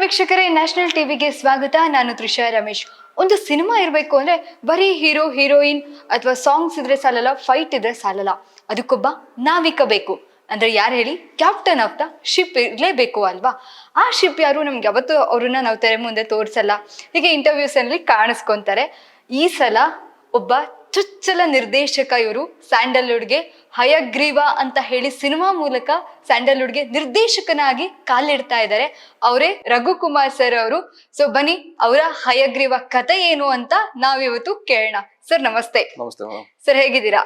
ವೀಕ್ಷಕರೇ, ನ್ಯಾಷನಲ್ ಟಿವಿಗೆ ಸ್ವಾಗತ. ನಾನು ತ್ರಿಷಾ ರಮೇಶ್. ಒಂದು ಸಿನಿಮಾ ಇರಬೇಕು ಅಂದ್ರೆ ಬರೀ ಹೀರೋ ಹೀರೋಯಿನ್ ಅಥವಾ ಸಾಂಗ್ಸ್ ಇದ್ರೆ ಸಾಲಲ್ಲ, ಫೈಟ್ ಇದ್ರೆ ಸಾಲಲ್ಲ, ಅದಕ್ಕೊಬ್ಬ ನಾವಿಕ ಬೇಕು. ಅಂದ್ರೆ ಯಾರು ಹೇಳಿ? ಕ್ಯಾಪ್ಟನ್ ಆಫ್ ದ ಶಿಪ್ ಇರ್ಲೇಬೇಕು ಅಲ್ವಾ? ಆ ಶಿಪ್ ಯಾರು? ನಮ್ಗೆ ಯಾವತ್ತು ಅವ್ರನ್ನ ನಾವು ತೆರೆ ಮುಂದೆ ತೋರ್ಸಲ್ಲ, ಹೀಗೆ ಇಂಟರ್ವ್ಯೂಸ್ ಅಲ್ಲಿ ಕಾಣಿಸ್ಕೊಂತಾರೆ. ಈ ಸಲ ಒಬ್ಬ ಚೊಚ್ಚಲ ನಿರ್ದೇಶಕ. ಇವರು ಸ್ಯಾಂಡಲ್ವುಡ್ಗೆ ಹಯಗ್ರೀವ ಅಂತ ಹೇಳಿ ಸಿನಿಮಾ ಮೂಲಕ ಸ್ಯಾಂಡಲ್ವುಡ್ಗೆ ನಿರ್ದೇಶಕನಾಗಿ ಕಾಲಿಡ್ತಾ ಇದ್ದಾರೆ. ಅವರೇ ರಘುಕುಮಾರ್ ಸರ್ ಅವರು. ಸೊ ಬನ್ನಿ, ಅವರ ಹಯಗ್ರೀವ ಕಥೆ ಏನು ಅಂತ ನಾವಿವತ್ತು ಕೇಳೋಣ. ಸರ್ ನಮಸ್ತೆ. ನಮಸ್ತೆ ಸರ್, ಹೇಗಿದ್ದೀರಾ?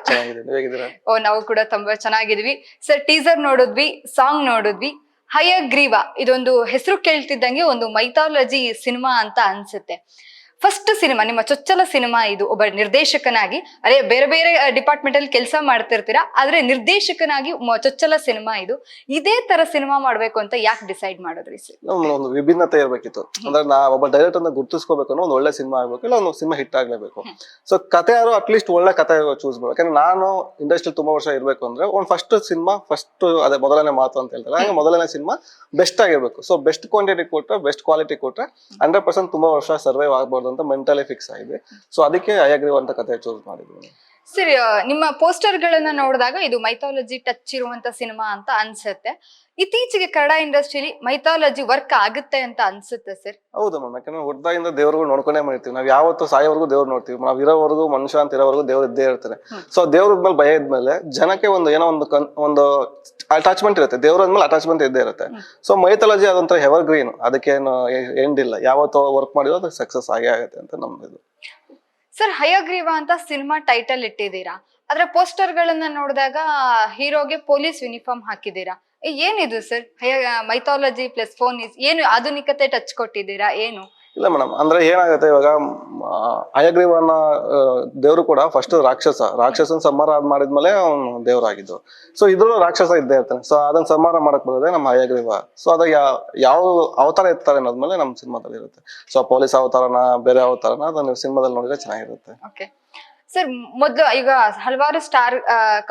ಓ, ನಾವು ಕೂಡ ತುಂಬಾ ಚೆನ್ನಾಗಿದ್ವಿ ಸರ್. ಟೀಸರ್ ನೋಡಿದ್ವಿ, ಸಾಂಗ್ ನೋಡಿದ್ವಿ. ಹಯಗ್ರೀವ ಇದೊಂದು ಹೆಸರು ಕೇಳ್ತಿದ್ದಂಗೆ ಒಂದು ಮೈಥಾಲಜಿ ಸಿನಿಮಾ ಅಂತ ಅನ್ಸುತ್ತೆ. ಫಸ್ಟ್ ಸಿನಿಮಾ, ನಿಮ್ಮ ಚೊಚ್ಚಲ ಸಿನಿಮಾ ಇದು. ಒಬ್ಬ ನಿರ್ದೇಶಕನಾಗಿ, ಅದೇ ಬೇರೆ ಬೇರೆ ಡಿಪಾರ್ಟ್ಮೆಂಟ್ ಅಲ್ಲಿ ಕೆಲಸ ಮಾಡ್ತಿರ್ತೀರಾ, ಆದ್ರೆ ನಿರ್ದೇಶಕನಾಗಿ ಚೊಚ್ಚಲ ಸಿನಿಮಾ ಇದು. ಇದೇ ತರ ಸಿನಿಮಾ ಮಾಡ್ಬೇಕು ಅಂತ ಯಾಕೆ ಡಿಸೈಡ್ ಮಾಡಿದ್ರಿ ಸರ್? ಒಂದು ವಿಭಿನ್ನತೆ ಇರ್ಬೇಕಿತ್ತು. ಅಂದ್ರೆ ನಾ ಒಬ್ಬ ಡೈರೆಕ್ಟರ್ ಅನ್ನ ಗುರುತಿಸ್ಕೋಬೇಕು ಅನ್ನೋ ಒಂದು ಒಳ್ಳೆ ಸಿನಿಮಾ ಆಗ್ಬೇಕು, ಇಲ್ಲ ಒಂದು ಸಿನಿಮಾ ಹಿಟ್ ಆಗ್ಲೇಬೇಕು. ಸೊ ಕತೆ ಯಾರು ಅಟ್ಲೀಸ್ಟ್ ಒಳ್ಳೆ ಕತೆ ಚೂಸ್ ಮಾಡ್ಬೇಕು. ಯಾಕಂದ್ರೆ ನಾನು ಇಂಡಸ್ಟ್ರಿ ತುಂಬಾ ವರ್ಷ ಇರ್ಬೇಕು ಅಂದ್ರೆ ಒಂದು ಫಸ್ಟ್ ಸಿನಿಮಾ, ಅದೇ ಮೊದಲನೇ ಮಾತು ಅಂತ ಹೇಳ್ತಾರೆ, ಹಂಗೆ ಮೊದಲನೇ ಸಿನಿಮಾ ಬೆಸ್ಟ್ ಆಗಿರ್ಬೇಕು. ಸೊ ಬೆಸ್ಟ್ ಕ್ವಾಂಟಿಟಿ ಕೊಟ್ರೆ, ಬೆಸ್ಟ್ ಕ್ವಾಲಿಟಿ ಕೊಟ್ರೆ 100% ತುಂಬಾ ವರ್ಷ ಸರ್ವೈವ್ ಆಗ್ಬಾರ್ದು ಅಂತ ಮೆಂಟಲಿ ಫಿಕ್ಸ್ ಆಗಿದೆ. ಸೊ ಅದಕ್ಕೆ ಹಯಗ್ರೀವ ಅಂತ ಕತೆ ಚೂಸ್ ಮಾಡಿದ್ವಿ. ಸರಿ, ನಿಮ್ಮ ಪೋಸ್ಟರ್ ಗಳನ್ನ ನೋಡಿದಾಗ ಇದು ಮೈಥಾಲಜಿ ಟಚ್ ಇರುವಂತ ಸಿನಿಮಾ ಅಂತ ಅನ್ಸುತ್ತೆ. ಇತ್ತೀಚೆಗೆ ಕನ್ನಡ ಇಂಡಸ್ಟ್ರಿಲಿ ಮೈಥಾಲಜಿ ವರ್ಕ್ ಆಗುತ್ತೆ ಅಂತ ಅನ್ಸುತ್ತೆ ಸರ್? ಹೌದು ಮ್ಯಾಮ್, ಯಾಕಂದ್ರೆ ಹುಡ್ದಾಗಿಂದ ದೇವ್ರುಗಳು ನೋಡ್ಕೊಂಡೇ ಮಾಡಿರ್ತೀವಿ. ನಾವ್ ಯಾವತ್ತು ಸಾಯೋವರೆಗೂ ದೇವ್ರು ನೋಡ್ತೀವಿ. ನಾವ್ ಇರೋವರೆಗೂ, ಮನುಷ್ಯ ಅಂತ ಇರೋವರೆಗೂ ದೇವ್ರು ಇದ್ದೇ ಇರ್ತಾರೆ. ಸೊ ದೇವ್ರ ಮೇಲೆ ಭಯ ಇದ್ಮೇಲೆ ಜನಕ್ಕೆ ಏನೋ ಒಂದು ಅಟ್ಯಾಚ್ಮೆಂಟ್ ಇರುತ್ತೆ. ದೇವ್ರ ಮೇಲೆ ಅಟ್ಯಾಚ್ಮೆಂಟ್ ಇದ್ದೇ ಇರುತ್ತೆ. ಸೊ ಮೈಥಾಲಜಿ ಅದೊಂಥರ ಎವರ್ ಗ್ರೀನ್, ಅದಕ್ಕೇನು ಎಂಡ್ ಇಲ್ಲ. ಯಾವತ್ತೋ ವರ್ಕ್ ಮಾಡಿರೋ ಅದು ಸಕ್ಸಸ್ ಆಗೇ ಆಗುತ್ತೆ ಅಂತ ನಮ್ದು. ಸರ್, ಹಯಗ್ರೀವ ಅಂತ ಸಿನಿಮಾ ಟೈಟಲ್ ಇಟ್ಟಿದ್ದೀರಾ, ಆದ್ರೆ ಪೋಸ್ಟರ್ ಗಳನ್ನ ನೋಡಿದಾಗ ಹೀರೋಗೆ ಪೊಲೀಸ್ ಯೂನಿಫಾರ್ಮ್ ಹಾಕಿದ್ದೀರಾ. ಏನಿದು ಸರ್? ಮೈಥಾಲಜಿ ಪ್ಲಸ್ ಫೋನ್ ಏನು ಆಧುನಿಕತೆ ಟಚ್ ಕೊಟ್ಟಿದ್ದೀರಾ ಏನು? ಇಲ್ಲ ಮೇಡಮ್, ಅಂದ್ರೆ ಏನಾಗುತ್ತೆ ಇವಾಗ, ಹಯಗ್ರೀವನ ದೇವ್ರು ಕೂಡ ಫಸ್ಟ್ ರಾಕ್ಷಸನ್ ಸಂಹಾರ ಮಾಡಿದ್ಮೇಲೆ ಅವನು ದೇವ್ರಾಗಿದ್ದು. ಸೊ ಇದ್ರೂ ರಾಕ್ಷಸ ಇದ್ದೇ ಇರ್ತಾನೆ. ಸೊ ಅದನ್ನ ಸಂಹಾರ ಮಾಡಕ್ ಬರೋದೇ ನಮ್ಮ ಹಯಗ್ರೀವ. ಸೊ ಅದ ಯಾವ ಅವತಾರ ಇರ್ತಾರೆ ಅನ್ನೋದ್ಮೇಲೆ ನಮ್ಮ ಸಿನಿಮಾದಲ್ಲಿ ಇರುತ್ತೆ. ಸೊ ಪೊಲೀಸ್ ಅವತಾರನ, ಬೇರೆ ಅವತಾರನ, ಅದನ್ನ ಸಿನಿಮಾದಲ್ಲಿ ನೋಡಿದ್ರೆ ಚೆನ್ನಾಗಿರುತ್ತೆ. ಓಕೆ ಸರ್, ಮೊದ್ಲು ಈಗ ಹಲವಾರು ಸ್ಟಾರ್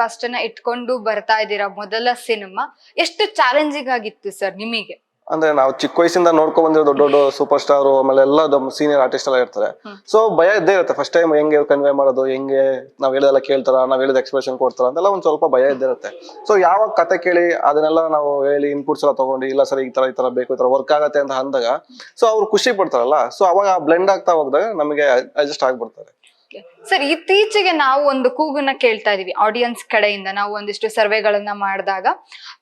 ಕಾಸ್ಟ್ ಅನ್ನ ಇಟ್ಕೊಂಡು ಬರ್ತಾ ಇದ್ದೀರಾ. ಮೊದಲ ಸಿನಿಮಾ ಎಷ್ಟು ಚಾಲೆಂಜಿಂಗ್ ಆಗಿತ್ತು ಸರ್ ನಿಮಗೆ? ಅಂದ್ರೆ ನಾವು ಚಿಕ್ಕ ವಯಸ್ಸಿಂದ ನೋಡ್ಕೊಂಡ್ ಬಂದಿರೋ ದೊಡ್ಡ ಸೂಪರ್ ಸ್ಟಾರ್, ಆಮೇಲೆ ಎಲ್ಲ ಸೀನಿಯರ್ ಆರ್ಟಿಸ್ಟ್ ಎಲ್ಲ ಇರ್ತಾರೆ. ಸೊ ಭಯ ಇದ್ದೇ ಇರುತ್ತೆ. ಫಸ್ಟ್ ಟೈಮ್ ಹೆಂಗೆ ಕನ್ವೆ ಮಾಡೋದು, ಹೆಂಗೆ ನಾವ್ ಹೇಳೋದೆಲ್ಲ ಕೇಳ್ತಾರ, ನಾವ್ ಹೇಳಿದ ಎಕ್ಸ್ಪ್ರೆಷನ್ ಕೊಡ್ತಾರ ಅಂತೆಲ್ಲ ಒಂದ್ ಸ್ವಲ್ಪ ಭಯ ಇದ್ದೇ ಇರುತ್ತೆ. ಸೊ ಯಾವಾಗ ಕತೆ ಕೇಳಿ ಅದನ್ನೆಲ್ಲ ನಾವು ಹೇಳಿ ಇನ್ಪುಟ್ಸ್ ಎಲ್ಲ ತಗೊಂಡು, ಇಲ್ಲ ಸರ್ ಈ ತರ ಬೇಕು, ಈ ತರ ವರ್ಕ್ ಆಗತ್ತೆ ಅಂತ ಅಂದಾಗ, ಸೊ ಅವ್ರು ಖುಷಿ ಪಡ್ತಾರಲ್ಲ. ಸೊ ಅವಾಗ ಬ್ಲೆಂಡ್ ಆಗ್ತಾ ಹೋದಾಗ ನಮಗೆ ಅಡ್ಜಸ್ಟ್ ಆಗ್ಬಿಡ್ತಾರೆ. ಸರ್, ಇತ್ತೀಚೆಗೆ ನಾವು ಒಂದು ಕೂಗನ್ನ ಕೇಳ್ತಾ ಇದೀವಿ ಆಡಿಯನ್ಸ್ ಕಡೆಯಿಂದ. ನಾವು ಒಂದಿಷ್ಟು ಸರ್ವೆಗಳನ್ನ ಮಾಡಿದಾಗ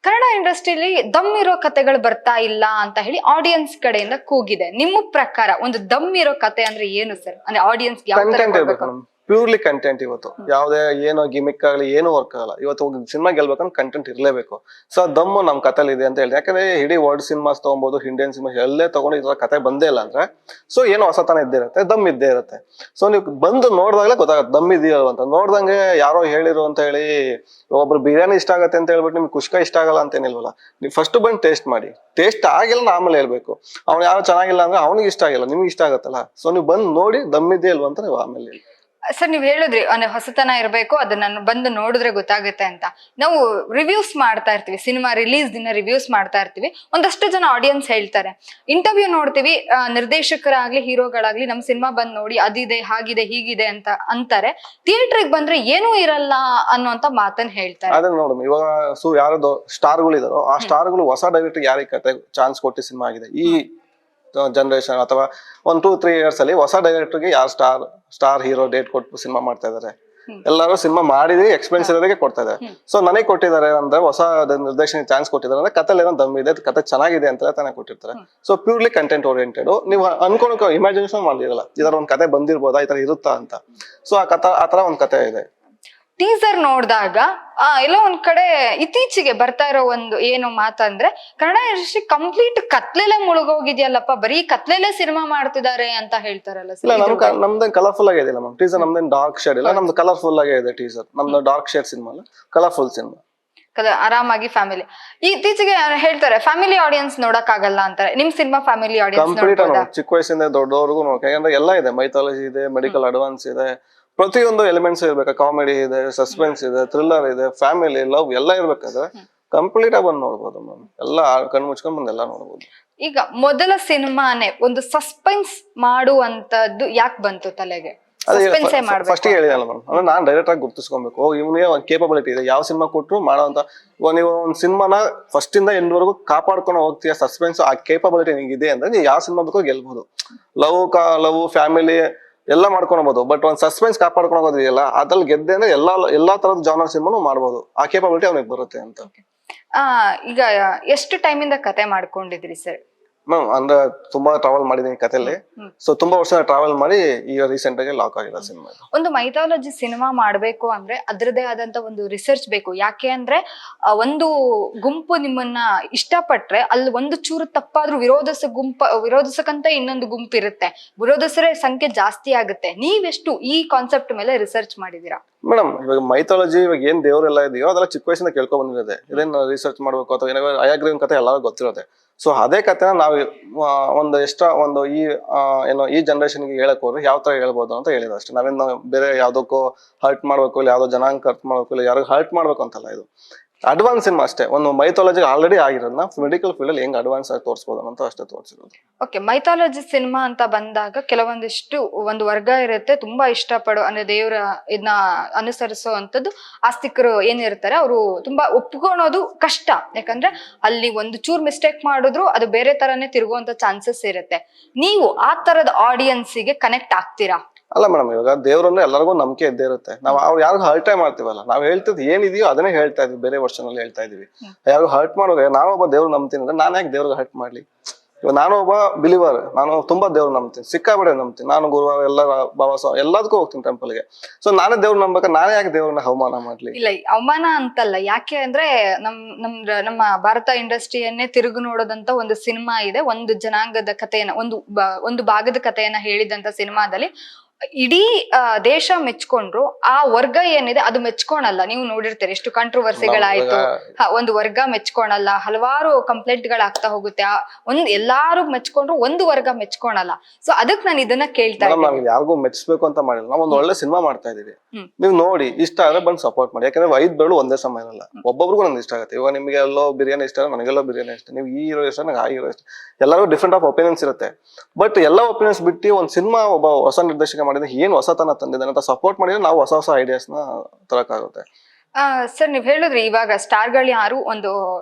ಕನ್ನಡ ಇಂಡಸ್ಟ್ರಿಲಿ ದಮ್ ಇರೋ ಕತೆಗಳು ಬರ್ತಾ ಇಲ್ಲ ಅಂತ ಹೇಳಿ ಆಡಿಯನ್ಸ್ ಕಡೆಯಿಂದ ಕೂಗಿದೆ. ನಿಮ್ಮ ಪ್ರಕಾರ ಒಂದು ದಮ್ ಇರೋ ಕತೆ ಅಂದ್ರೆ ಏನು ಸರ್? ಅಂದ್ರೆ ಆಡಿಯನ್ಸ್ ಪ್ಯೂರ್ಲಿ ಕಂಟೆಂಟ್. ಇವತ್ತು ಯಾವ್ದೇ ಏನೋ ಗಿಮಿಕ್ ಆಗಲಿ ಏನು ವರ್ಕ್ ಆಗಲ್ಲ. ಇವತ್ತು ಸಿನಿಮಾ ಗೆಲ್ಬೇಕಂದ್ರೆ ಕಂಟೆಂಟ್ ಇರ್ಲೇಬೇಕು. ಸೊ ದಮ್ಮು ನಮ್ ಕಥೆಲಿ ಇದೆ ಅಂತ ಹೇಳಿ. ಯಾಕಂದ್ರೆ ಇಡೀ ವರ್ಲ್ಡ್ ಸಿನಿಮಾಸ್ ತಗೊಬಹುದು, ಇಂಡಿಯನ್ ಸಿನಿಮಾ ಎಲ್ಲೇ ತಗೊಂಡು ಇದ್ರ ಕತೆ ಬಂದೇ ಇಲ್ಲ ಅಂದ್ರೆ, ಸೊ ಏನೋ ಹೊಸತನ ಇದ್ದೇ ಇರುತ್ತೆ, ದಮ್ ಇದ್ದೇ ಇರುತ್ತೆ. ಸೊ ನೀವು ಬಂದು ನೋಡಿದಾಗಲೇ ಗೊತ್ತಾಗುತ್ತೆ ದಮ್ ಇದೆಯೋ ಅಂತ. ನೋಡ್ದಂಗೆ ಯಾರೋ ಹೇಳಿರು ಅಂತ ಹೇಳಿ, ಒಬ್ರು ಬಿರಿಯಾನಿ ಇಷ್ಟ ಆಗತ್ತೆ ಅಂತ ಹೇಳ್ಬಿಟ್ಟು ನಿಮ್ಗೆ ಕುಷ್ಕ ಇಷ್ಟ ಆಗಲ್ಲ ಅಂತ ಏನಿಲ್ವಲ್ಲ. ನೀವು ಫಸ್ಟ್ ಬಂದು ಟೇಸ್ಟ್ ಮಾಡಿ. ಟೇಸ್ಟ್ ಆಗಿಲ್ಲ ಆಮೇಲೆ ಹೇಳ್ಬೇಕು. ಅವ್ನು ಯಾರೋ ಚೆನ್ನಾಗಿಲ್ಲ ಅಂದ್ರೆ ಅವ್ನಿಗೆ ಇಷ್ಟ ಆಗಿಲ್ಲ, ನಿಮ್ಗೆ ಇಷ್ಟ ಆಗತ್ತಲ್ಲ. ಸೊ ನೀವು ಬಂದು ನೋಡಿ ದಮ್ ಇದೆಯಾ ಇಲ್ವಾ ಅಂತ ನೀವು ಆಮೇಲೆ ಹೇಳಿ. ಸರ್, ನೀವ್ ಹೇಳಿದ್ರಿ ಅಂದ್ರೆ ಹೊಸತನ ಇರಬೇಕು, ಅದನ್ನ ಬಂದು ನೋಡಿದ್ರೆ ಗೊತ್ತಾಗುತ್ತೆ ಅಂತ. ನಾವು ರಿವ್ಯೂಸ್ ಮಾಡ್ತಾ ಇರ್ತೀವಿ, ಸಿನಿಮಾ ರಿಲೀಸ್ ದಿನ ರಿವ್ಯೂಸ್ ಮಾಡ್ತಾ ಇರ್ತೀವಿ. ಒಂದಷ್ಟು ಜನ ಆಡಿಯನ್ಸ್ ಹೇಳ್ತಾರೆ, ಇಂಟರ್ವ್ಯೂ ನೋಡ್ತೀವಿ, ನಿರ್ದೇಶಕರಾಗ್ಲಿ ಹೀರೋಗಳಾಗ್ಲಿ ನಮ್ಮ ಸಿನಿಮಾ ಬಂದ್ ನೋಡಿ ಅದಿದೆ, ಹಾಗಿದೆ, ಹೀಗಿದೆ ಅಂತ ಅಂತಾರೆ. ಥಿಯೇಟರ್ಗೆ ಬಂದ್ರೆ ಏನೂ ಇರಲ್ಲ ಅನ್ನೋಂತ ಮಾತನ್ನ ಹೇಳ್ತಾರೆ. ಅದನ್ನ ನೋಡೋಣ. ಇವಾಗ ಯಾರದು ಸ್ಟಾರ್ಗಳು ಇದಾರೋ ಆ ಸ್ಟಾರ್ಗಳು ಹೊಸ ಡೈರೆಕ್ಟರ್ ಯಾರಿಗೆ ಕತೆ ಚಾನ್ಸ್ ಕೊಟ್ಟು ಸಿನಿಮಾ ಆಗಿದೆ ಈ ಜನರೇಷನ್ ಅಥವಾ 1-2-3 years ಅಲ್ಲಿ ಹೊಸ ಡೈರೆಕ್ಟರ್ಗೆ ಯಾರು ಸ್ಟಾರ್ ಹೀರೋ ಡೇಟ್ ಕೊಟ್ಟು ಸಿನಿಮಾ ಮಾಡ್ತಾ ಇದಾರೆ? ಎಲ್ಲರೂ ಸಿನಿಮಾ ಮಾಡಿದ್ರಿ ಎಕ್ಸ್ಪೀರಿಯನ್ಸ್ ಇರೋರಿಗೆ ಕೊಡ್ತಾ ಇದ್ದಾರೆ. ಸೊ ನನಗೆ ಕೊಟ್ಟಿದ್ದಾರೆ ಅಂದ್ರೆ, ಹೊಸ ನಿರ್ದೇಶನ ಚಾನ್ಸ್ ಕೊಟ್ಟಿದ್ದಾರೆ ಅಂದ್ರೆ ಕಥೆಲಿ ಏನೋ ದಮ್ ಇದೆ, ಕತೆ ಚೆನ್ನಾಗಿದೆ ಅಂತ ತಾನೇ ಕೊಟ್ಟಿರ್ತಾರೆ. So purely content oriented. ನೀವು ಅನ್ಕೊಂಡು ಇಮ್ಯಾಜಿನೇಷನ್ ಮಾಡಿರಲ್ಲ ಇದರ ಒಂದ್ ಕತೆ ಬಂದಿರ್ಬೋದಾ, ಈ ತರ ಇರುತ್ತಾ ಅಂತ. ಸೊ ಆ ತರ ಒಂದ್ ಕತೆ ಇದೆ. ಟೀಸರ್ ನೋಡಿದಾಗ ಎಲ್ಲೋ ಒಂದ್ ಕಡೆ ಇತ್ತೀಚೆಗೆ ಬರ್ತಾ ಇರೋ ಒಂದು ಏನು ಮಾತಂದ್ರೆ, ಕನ್ನಡ ಇಂಡಸ್ಟ್ರಿ ಕಂಪ್ಲೀಟ್ ಕತ್ಲೆಲೆ ಮುಳುಗೋಗಿದ್ಯಲ್ಲಪ್ಪ, ಬರೀ ಕತ್ಲೆಲೆ ಸಿನಿಮಾ ಮಾಡ್ತಿದ್ದಾರೆ ಅಂತ ಹೇಳ್ತಾರಲ್ಲ. ನಮ್ದು ಕಲರ್ಫುಲ್ ಆಗಿದೆ ಮ್ಯಾಮ್ ಟೀಸರ್. ನಮ್ದೇನ್ ಡಾರ್ಕ್ ಶೇಡ್ ಇಲ್ಲ, ನಮ್ದು ಕಲರ್ಫುಲ್ ಆಗೇ ಇದೆ ಟೀಸರ್. ನಮ್ದು ಡಾರ್ಕ್ ಶೇಡ್ ಸಿನಿಮಾ ಅಲ್ಲ, ಕಲರ್ಫುಲ್ ಸಿನಿಮಾ. ಆರಾಮಾಗಿ ಫ್ಯಾಮಿಲಿ. ಇತ್ತೀಚೆಗೆ ಹೇಳ್ತಾರೆ ಫ್ಯಾಮಿಲಿ ಆಡಿಯನ್ಸ್ ನೋಡಕ್ ಆಗಲ್ಲ ಅಂತಾರೆ. ನಿಮ್ ಸಿನಿಮಾ ಫ್ಯಾಮಿಲಿ ಆಡಿಯನ್ಸ್ ಚಿಕ್ಕ ವಯಸ್ಸಿಂದ ದೊಡ್ಡವರೆಗೂ ನೋಡಕ್, ಯಾಕಂದ್ರೆ ಎಲ್ಲ ಇದೆ. ಮೈಥಾಲಜಿ ಇದೆ, ಮೆಡಿಕಲ್ ಅಡ್ವಾನ್ಸ್ ಇದೆ, ಪ್ರತಿಯೊಂದು ಎಲಿಮೆಂಟ್ಸ್ ಇರ್ಬೇಕು. ಕಾಮಿಡಿ ಇದೆ, ಸಸ್ಪೆನ್ಸ್ ಇದೆ, ಥ್ರಿಲ್ಲರ್ ಇದೆ, ಫ್ಯಾಮಿಲಿ ಲವ್ ಎಲ್ಲ ಇರ್ಬೇಕಾದ್ರೆ ಕಂಪ್ಲೀಟ್ ಆಗಿ ಬಂದು ನೋಡ್ಬೋದು ಮ್ಯಾಮ್. ಎಲ್ಲ ಕಣ್ಣು ಮುಚ್ಕೊಂಡ್ ಬಂದು ಎಲ್ಲ ನೋಡ್ಬೋದು. ಈಗ ಮೊದಲ ಸಿನಿಮಾನೇ ಒಂದು ಸಸ್ಪೆನ್ಸ್ ಮಾಡುವಂತದ್ದು ಯಾಕೆ ಬಂತು ತಲೆಗೆ? ಸಸ್ಪೆನ್ಸೇ ಫಸ್ಟ್ ಮಾಡ್ಬೇಕು ಹೇಳಿದಲ್ಲ ಮ್ಯಾಮ್, ಅಂದ್ರೆ ನಾನ್ ಡೈರೆಕ್ಟ್ ಆಗಿ ಗುರ್ತಿಸ್ಕೊಬೇಕು, ಇವನಿಗೆ ಒಂದು ಕೇಪಬಿಲಿಟಿ ಇದೆ, ಯಾವ ಸಿನಿಮಾ ಕೊಟ್ಟರು ಮಾಡೋಂತ. ನೀವು ಒಂದು ಸಿನಿಮಾನ ಫಸ್ಟ್ ಇಂದ ಎಂಡ್ ವರೆಗೂ ಕಾಪಾಡ್ಕೊಂಡು ಹೋಗ್ತೀಯ, ಸಸ್ಪೆನ್ಸ್ ಆ ಕೇಪಬಿಲಿಟಿ ನಿಂಗಿದೆ ಅಂದ್ರೆ ನೀವು ಯಾವ ಸಿನಿಮಾ ಬೇಕೋ ಗೆಲ್ಬಹುದು. ಲವ್ ಫ್ಯಾಮಿಲಿ ಎಲ್ಲ ಮಾಡ್ಕೊಳ್ಬಹುದು, ಬಟ್ ಒಂದ್ ಸಸ್ಪೆನ್ಸ್ ಕಾಪಾಡ್ಕೊಂಡು ಹೋಗೋದಿಲ್ಲ, ಅದ್ರಲ್ಲಿ ಗೆದ್ದೆ ಅಂದ್ರೆ ಎಲ್ಲಾ ತರದ ಜಾನರ್ ಸಿನಿಮಾನು ಮಾಡ್ಬೋದು, ಆ ಕೇಪಬಿಲಿಟಿ ಅವನಿಗೆ ಬರುತ್ತೆ ಅಂತ. ಈಗ ಎಷ್ಟು ಟೈಮಿಂದ ಕತೆ ಮಾಡ್ಕೊಂಡಿದ್ರಿ ಸರ್? ಮ್ಯಾಮ್ ಅಂದ್ರೆ ತುಂಬಾ ಟ್ರಾವೆಲ್ ಮಾಡಿದೀನಿ ಕಥೆಯಲ್ಲಿ. ಸೊ ತುಂಬಾ ವರ್ಷ ಟ್ರಾವೆಲ್ ಮಾಡಿ ಈಗ ರೀಸೆಂಟ್ ಆಗಿ ಲಾಕ್ ಆಗಿದೆ ಸಿನಿಮಾ. ಒಂದು ಮೈಥಾಲಜಿ ಸಿನಿಮಾ ಮಾಡ್ಬೇಕು ಅಂದ್ರೆ ಅದ್ರದೇ ಆದಂತ ಒಂದು ರಿಸರ್ಚ್ ಬೇಕು. ಯಾಕೆ ಅಂದ್ರೆ ಒಂದು ಗುಂಪು ನಿಮ್ಮನ್ನ ಇಷ್ಟಪಟ್ರೆ ಅಲ್ಲಿ ಒಂದು ಚೂರು ತಪ್ಪಾದ್ರೂ ವಿರೋಧಿಸಕ್ಕಂತ ಇನ್ನೊಂದು ಗುಂಪು ಇರುತ್ತೆ, ವಿರೋಧಿಸರ ಸಂಖ್ಯೆ ಜಾಸ್ತಿ ಆಗುತ್ತೆ. ನೀವೆಷ್ಟು ಈ ಕಾನ್ಸೆಪ್ಟ್ ಮೇಲೆ ರಿಸರ್ಚ್ ಮಾಡಿದೀರಾ? ಮೇಡಮ್ ಇವಾಗ ಮೈಥಾಲಜಿ ಇವಾಗ ಏನ್ ದೇವರೆಲ್ಲ ಇದೆಯೋ ಅದೆಲ್ಲ ಚಿಕ್ಕ ವಯಸ್ಸಿಂದ ಕೇಳ್ಕೊಂಡ್ ಬಂದಿರುತ್ತೆ. ಇದನ್ನ ರಿಸರ್ಚ್ ಮಾಡ್ಬೇಕು ಅಥವಾ ಏನಾದ್ರು ಅಯಾಗ್ರೀವನ್ ಕಥೆ ಎಲ್ಲರಿಗೂ ಗೊತ್ತಿರುತ್ತೆ. ಸೊ ಅದೇ ಕಥೆನ ನಾವು ಒಂದು ಈ ಜನರೇಷನ್ಗೆ ಹೇಳಕ್ ಹೋದ್ರೆ ಯಾವ ತರ ಹೇಳ್ಬೋದು ಅಂತ ಹೇಳಿದ ಅಷ್ಟೇ. ನಾವೇನು ಬೇರೆ ಯಾವ್ದಕ್ಕೂ ಹರ್ಟ್ ಮಾಡ್ಬೇಕು, ಇಲ್ಲ ಯಾವ್ದೋ ಜನಾಂಗ ಹರ್ಟ್ ಮಾಡ್ಬೇಕು, ಇಲ್ಲ ಯಾರಿಗೂ ಹರ್ಟ್ ಮಾಡ್ಬೇಕು ಅಂತಲ್ಲ. ಇದು ಅಡ್ವಾನ್ಸ್ ಸಿನಿಮಾ ಅಷ್ಟೇ. ಒಂದು ಮೈಥಾಲಜಿ ಆಲ್ರೆಡಿ ಆಗಿರೋದನ್ನ ಮೆಡಿಕಲ್ ಫೀಲ್ಡ್ ಅಲ್ಲಿ ಹೆಂಗ್ ಅಡ್ವಾನ್ಸ್ ಆಗಿ ತೋರಿಸಬಹುದು ಅಂತ ಅಷ್ಟೇ ತೋರಿಸಿರೋದು. ಓಕೆ, ಮೈಥಾಲಜಿ ಸಿನಿಮಾ ಅಂತ ಬಂದಾಗ ಕೆಲವೊಂದಿಷ್ಟು ಒಂದು ವರ್ಗ ಇರುತ್ತೆ, ತುಂಬಾ ಇಷ್ಟಪಡೋ ಅಂದ್ರೆ ದೇವರ ಇದನ್ನ ಅನುಸರಿಸೋ ಅಂತದ್ದು ಆಸ್ತಿಕರು ಏನಿರ್ತಾರೆ, ಅವರು ತುಂಬಾ ಒಪ್ಕೊಳೋದು ಕಷ್ಟ. ಯಾಕಂದ್ರೆ ಅಲ್ಲಿ ಒಂದು ಚೂರ್ ಮಿಸ್ಟೇಕ್ ಮಾಡಿದ್ರು ಅದು ಬೇರೆ ತರಾನೇ ತಿರುಗುವಂತ ಚಾನ್ಸಸ್ ಇರುತ್ತೆ. ನೀವು ಆ ತರದ ಆಡಿಯನ್ಸಿಗೆ ಕನೆಕ್ಟ್ ಆಗ್ತೀರಾ? ಅಲ್ಲ ಮೇಡಮ್, ಇವಾಗ ದೇವ್ರಂದ್ರೆ ಎಲ್ಲರಿಗೂ ನಂಬಿಕೆ ಇದ್ದೇ ಇರುತ್ತೆ. ನಾವು ಯಾರಿಗೂ ಹರ್ಟೇ ಮಾಡ್ತೀವಲ್ಲ, ನಾವ್ ಹೇಳ್ತಿದ್ ಏನಿದೆಯೋ ಅದನ್ನೇ ಹೇಳ್ತಾ ಇದೀವಿ, ಬೇರೆ ವರ್ಷನ್ ಅಲ್ಲಿ ಹೇಳ್ತಾ ಇದೀವಿ. ಯಾರಿಗೂ ಹರ್ಟ್ ಮಾಡುವಾಗ ನಾನೊಬ್ಬ ದೇವ್ರು ನಂಬ್ತೀನಿ ಅಂದ್ರೆ ನಾನು ಯಾಕೆ ದೇವ್ರಿಗೆ ಹರ್ಟ್ ಮಾಡ್ಲಿ? ಇವಾಗ ನಾನು ಒಬ್ಬ ಬಿಲಿವರ್, ನಾನು ತುಂಬಾ ದೇವ್ರು ನಂಬ್ತೀನಿ, ಸಿಕ್ಕಾಬಿಡೆ ನಂಬ್ತೀನಿ. ನಾನು ಗುರುವಾರ ಎಲ್ಲ ಎಲ್ಲದಕ್ಕೂ ಹೋಗ್ತೀನಿ ಟೆಂಪಲ್ಗೆ. ಸೊ ನಾನೇ ದೇವ್ರು ನಂಬೇಕಾದ್ರೆ ನಾನೇ ಯಾಕೆ ದೇವ್ರನ್ನ ಅವಮಾನ ಮಾಡ್ಲಿ? ಇಲ್ಲ, ಅವಮಾನ ಅಂತಲ್ಲ. ಯಾಕೆ ಅಂದ್ರೆ ನಮ್ಮ ಭಾರತ ಇಂಡಸ್ಟ್ರಿಯನ್ನೇ ತಿರುಗು ನೋಡೋದಂತ ಒಂದು ಸಿನಿಮಾ ಇದೆ. ಒಂದು ಜನಾಂಗದ ಕಥೆಯನ್ನ, ಒಂದು ಭಾಗದ ಕಥೆಯನ್ನ ಹೇಳಿದಂತ ಸಿನಿಮಾದಲ್ಲಿ ಇಡೀ ದೇಶ ಮೆಚ್ಕೊಂಡ್ರು, ಆ ವರ್ಗ ಏನಿದೆ ಅದು ಮೆಚ್ಕೊಳಲ್ಲ. ನೀವು ನೋಡಿರ್ತೀರಿ ಎಷ್ಟು ಕಾಂಟ್ರವರ್ಸಿಗಳಾಯ್ತು. ಒಂದು ವರ್ಗ ಮೆಚ್ಕೊಳಲ್ಲ, ಹಲವಾರು ಕಂಪ್ಲೇಂಟ್ ಗಳಾಗ್ತಾ ಹೋಗುತ್ತೆ. ಎಲ್ಲಾರು ಮೆಚ್ಕೊಂಡ್ರು, ಒಂದು ವರ್ಗ ಮೆಚ್ಕೊಳಲ್ಲ. ಸೊ ಅದಕ್ಕೆ ನಾನು ಇದನ್ನ ಕೇಳ್ತಾ ಇದ್ದೀನಿ. ಯಾರಿಗೂ ಮೆಚ್ಬೇಕು ಅಂತ ಮಾಡಿಲ್ಲ, ನಾವು ಒಂದು ಒಳ್ಳೆ ಸಿನಿಮಾ ಮಾಡ್ತಾ ಇದೀವಿ. ನೀವು ನೋಡಿ, ಇಷ್ಟ ಆದ್ರೆ ಬಂದು ಸಪೋರ್ಟ್ ಮಾಡಿ. ಯಾಕಂದ್ರೆ 5 ಬೆರಳು ಒಂದೇ ಸಮ ಇರಲ್ಲ, ಒಬ್ಬೊಬ್ರಿಗೂ ನಂಗೆ ಇಷ್ಟ ಆಗುತ್ತೆ. ಇವಾಗ ನಿಮ್ಗೆ ಎಲ್ಲೋ ಬಿರಿಯಾನಿ ಇಷ್ಟ, ನನಗೆಲ್ಲೋ ಬಿರಿಯಾನಿ ಇಷ್ಟ, ನೀವು ಈ ಹೀರೋ ಇಷ್ಟ, ನನಗೆ ಆ ಹೀರೋ ಇಷ್ಟ. ಎಲ್ಲರಿಗೂ ಡಿಫ್ರೆಂಟ್ ಆಫ್ ಒಪಿನಿಯನ್ಸ್ ಇರುತ್ತೆ. ಬಟ್ ಎಲ್ಲ ಒಪಿನಿಯನ್ಸ್ ಬಿಟ್ಟು ಒಂದು ಸಿನಿಮಾ ಒಬ್ಬ ಹೊಸ ನಿರ್ದೇಶಕ ಮಾಡಿದ್ರೆ ಏನ್ ಹೊಸತನ ತಂದಿದ್ದಾನೆ ಅಂತ ಸಪೋರ್ಟ್ ಮಾಡಿದ್ರೆ ನಾವು ಹೊಸ ಐಡಿಯಾಸ್ ನ ತರಕಾಗುತ್ತೆ. ಸರ್, ನೀವ್ ಹೇಳಿದ್ರಿ ಇವಾಗ ಸ್ಟಾರ್ಗಳು ಯಾರು ಒಂದು